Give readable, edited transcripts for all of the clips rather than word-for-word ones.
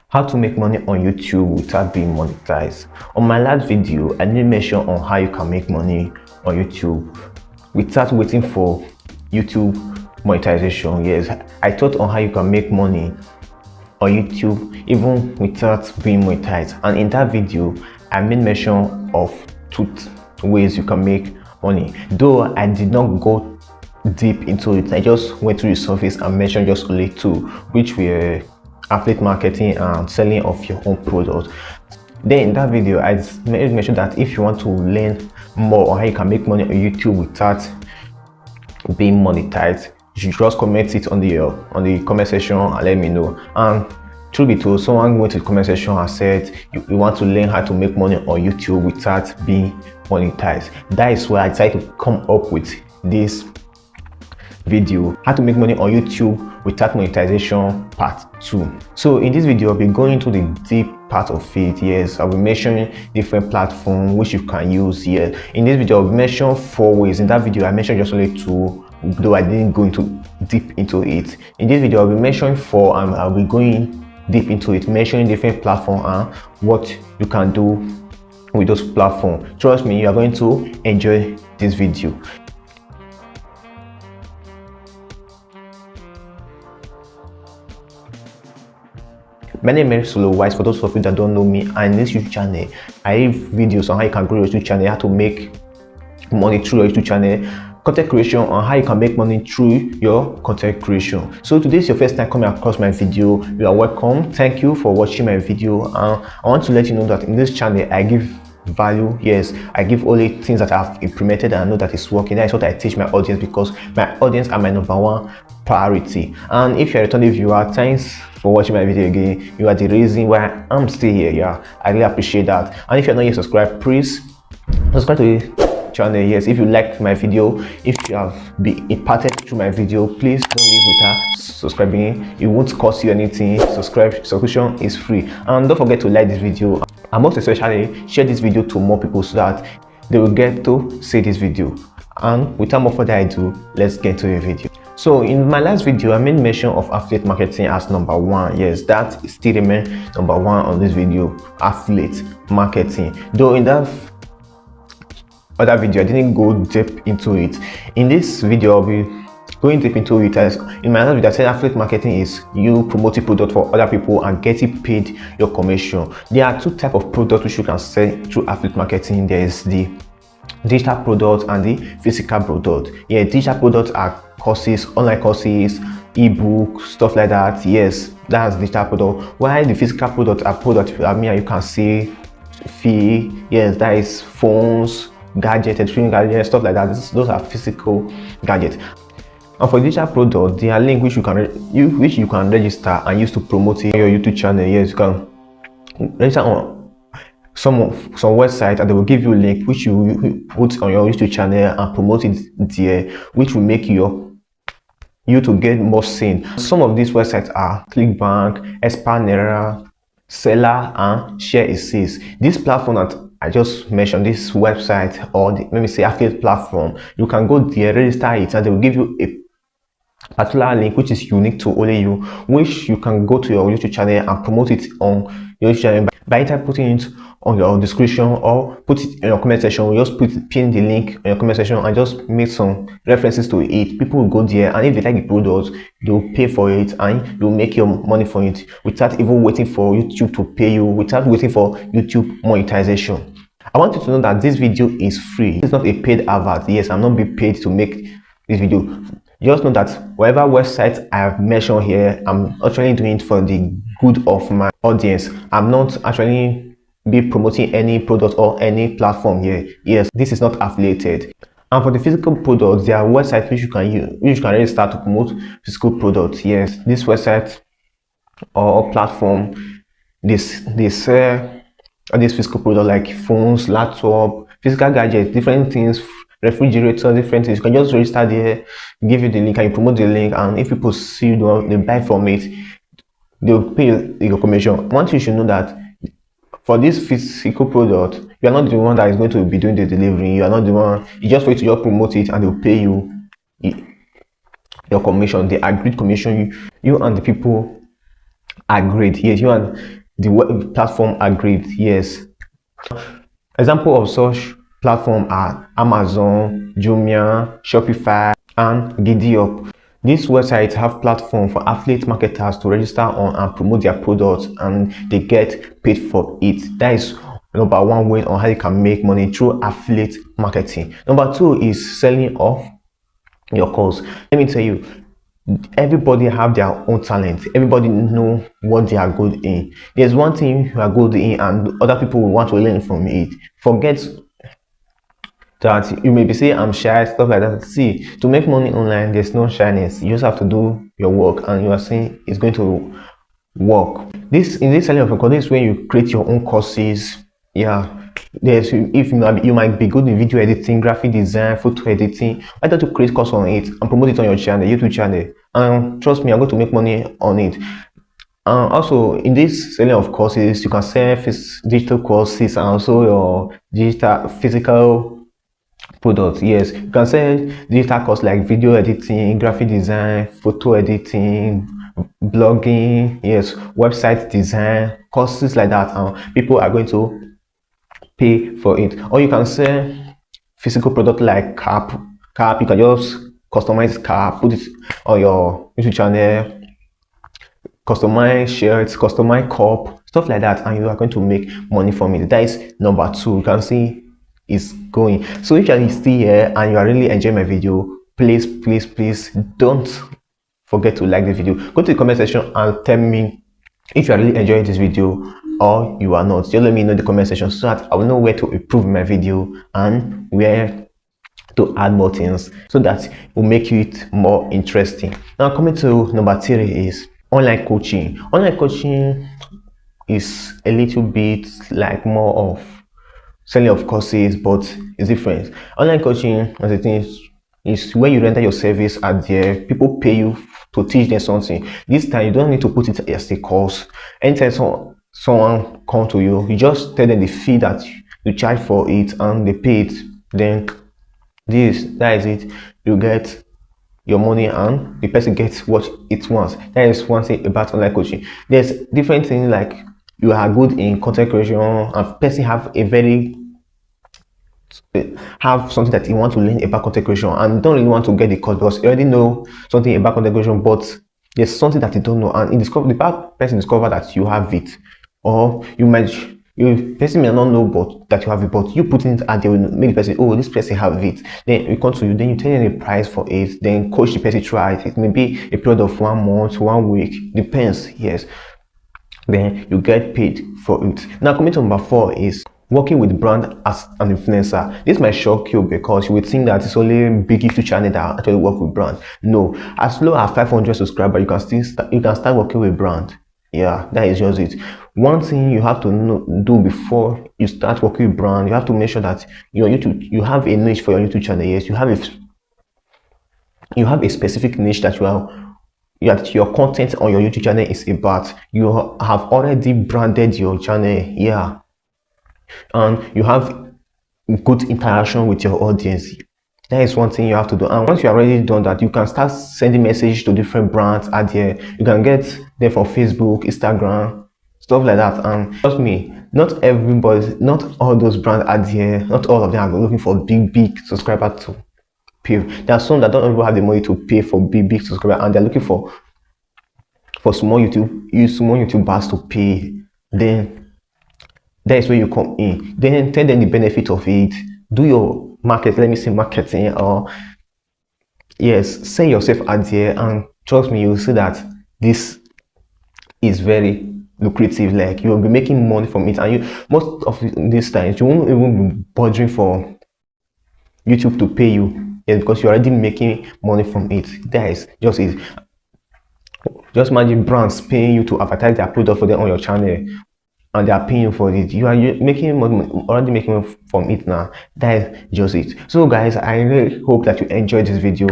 How to make money on YouTube without being monetized. On my last video, I did mention on how you can make money on YouTube without waiting for YouTube monetization. Yes, I taught on how you can make money on YouTube even without being monetized, and in that video I made mention of two ways you can make money, though I did not go deep into it. I just went through the surface and mentioned just only two, which were affiliate marketing and selling of your own product. Then in that video I made mention that if you want to learn more on how you can make money on YouTube without being monetized, you should just comment it on the comment section and let me know. And truth be told, someone went to the comment section and said you want to learn how to make money on YouTube without being monetized. That is why I decided to come up with this video, how to make money on YouTube without monetization part 2. So in this video I'll be going into the deep part of it. Yes, I'll be mentioning different platforms which you can use here. In this video I'll mention 4 ways. In that video I mentioned just only 2, though I didn't go into deep into it. In this video I'll be mentioning 4 and I'll be going deep into it, mentioning different platforms and what you can do with those platforms. Trust me, you are going to enjoy this video. My name is Solo Wise. For those of you that don't know me, and in this YouTube channel I have videos on how you can grow your YouTube channel, how to make money through your YouTube channel, content creation, on how you can make money through your content creation. So today is your first time coming across my video, you are welcome. Thank you for watching my video. I want to let you know that in this channel I give value. Yes, I give only things that I've implemented and I know that it's working. That is what I teach my audience, because my audience are my #1 priority. And if you're a returning viewer, thanks for watching my video again. You are the reason why I'm still here. Yeah, I really appreciate that. And if you're not yet subscribed, please subscribe to the channel. Yes, if you like my video, if you have been imparted through my video, please don't leave without subscribing. It won't cost you anything. Subscription is free. And don't forget to like this video, and most especially share this video to more people so that they will get to see this video. And without more further ado, let's get to the video. So in my last video I made mention of affiliate marketing as #1. Yes, that still remains #1 on this video, affiliate marketing. Though in that other video I didn't go deep into it. In this video I'll be going deep into it. As in my last video I said affiliate marketing is you promoting product for other people and getting paid your commission. There are 2 types of products which you can sell through affiliate marketing. There is the digital product and the physical product. Yeah, digital products are courses, online courses, ebook, stuff like that. Yes, that's digital product. While the physical products are products you can see fee. Yes, that is phones, gadgets, electronic gadgets, stuff like that. Those are physical gadgets. And for digital product, there are links which you can register and use to promote your YouTube channel. Yes, you can register on some website and they will give you a link which you put on your YouTube channel and promote it there, which will make you to get more seen. Some of these websites are Clickbank, Expanera, Seller, and Share Assist. This platform that I just mentioned, this website, or let me say affiliate platform, you can go there, register it, and they will give you a particular link which is unique to only you, which you can go to your YouTube channel and promote it on your YouTube channel by either putting it on your description or put it in your comment section. Just pin the link in your comment section and just make some references to it. People will go there, and if they like the product, they'll pay for it and you'll make your money for it without even waiting for YouTube to pay you, without waiting for YouTube monetization. I want you to know that this video is free. It's not a paid advert. Yes, I'm not being paid to make this video. Just know that whatever website I have mentioned here, I'm actually doing it for the good of my audience. I'm not actually promoting any product or any platform here. Yes, this is not affiliated. And for the physical products, there are websites which you can use, which you can really start to promote physical products. Yes, this website or platform, they sell all these physical products like phones, laptop, physical gadgets, different things, refrigerator, different things. You can just register there, give you the link, and you promote the link, and if people see you, they buy from it, they'll pay your commission. One thing you should know that for this physical product, you are not the one that is going to be doing the delivery. You are not the one. You just wait to just promote it and they'll pay you your commission, the agreed commission you and the people agreed. Yes, you and the web platform agreed. Yes. Example of such platform are Amazon, Jumia, Shopify, and GiddyUp. These websites have platform for affiliate marketers to register on and promote their products, and they get paid for it. That is number one way on how you can make money through affiliate marketing. Number two is selling off your course. Let me tell you, everybody have their own talent. Everybody know what they are good in. There's one thing you are good in and other people will want to learn from it. Forget that you may be saying I'm shy, stuff like that. See, to make money online, there's no shyness. You just have to do your work, and you are saying it's going to work. This in this selling of a course, this is when you create your own courses. Yeah, there's if you might be good in video editing, graphic design, photo editing. Why don't you create course on it and promote it on your channel, YouTube channel? And trust me, I'm going to make money on it. Also, in this selling of courses, you can sell digital courses and also your digital physical products. Yes, you can sell digital courses like video editing, graphic design, photo editing, blogging, yes, website design, courses like that, and people are going to pay for it. Or you can sell physical product like cap. You can just customize cap, put it on your YouTube channel, customize shirts, customize cup, stuff like that, and you are going to make money from it. That is number two. You can see it's going. So if you are still here and you are really enjoying my video, please don't forget to like the video. Go to the comment section and tell me if you are really enjoying this video or you are not. Just let me know in the comment section so that I will know where to improve my video and where to add more things so that it will make it more interesting. Now coming to number three is online coaching. Online coaching is a little bit like more of selling of courses, but it's different. Online coaching, as it is when you render your service at there, people pay you to teach them something. This time you don't need to put it as a course. Anytime someone come to you, you just tell them the fee that you charge for it and they pay it. Then that is it. You get your money and the person gets what it wants. That is one thing about online coaching. There's different things like you are good in content creation and person have something that you want to learn about content creation and don't really want to get the course because you already know something about content creation, but there's something that you don't know, and the person discover that you have it, or person may not know but that you have it, but you putting it out there will make the person, oh, this person have it. Then you come to you, then you tell them the price for it, then coach the person through it. It may be a period of 1 month, 1 week, depends. Yes, then you get paid for it. Now coming to number 4 is working with brand as an influencer. This might shock you because you would think that it's only big YouTube channel that actually work with brand. No, as low as 500 subscribers, you can start working with brand. Yeah, that is just it. One thing you have to do before you start working with brand, you have to make sure that you have a niche for your YouTube channel. Yes, you have a specific niche that your content on your YouTube channel is about. You have already branded your channel, yeah, and you have good interaction with your audience. That is one thing you have to do. And once you are already done that, you can start sending messages to different brands out there. You can get them from Facebook, Instagram, stuff like that. And trust me, not all those brands out there, not all of them are looking for big subscribers to pay. There are some that don't even have the money to pay for big subscribers, and they're looking for small YouTubers to pay. Then that is where you come in. Then tell them the benefit of it. Do your marketing, or yes, send yourself out there, and trust me, you'll see that this is very lucrative. Like you will be making money from it, and most of these times you won't even be bothering for YouTube to pay you, yes, because you're already making money from it. That is just it. Just imagine brands paying you to advertise their product for them on your channel, and they are paying you for it. You are already making money from it now. That is just it. So guys, I really hope that you enjoyed this video.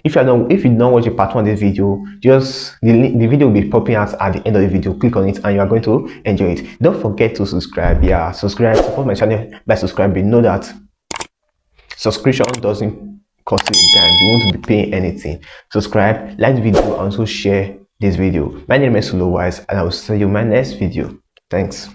If you don't watch the part 1 of this video, just the video will be popping out at the end of the video. Click on it and you are going to enjoy it. Don't forget to subscribe. Yeah, support my channel by subscribing. Know that subscription doesn't cost you a dime. You won't be paying anything. Subscribe, like the video, and also share this video. My name is Wise, and I will see you in my next video. Thanks.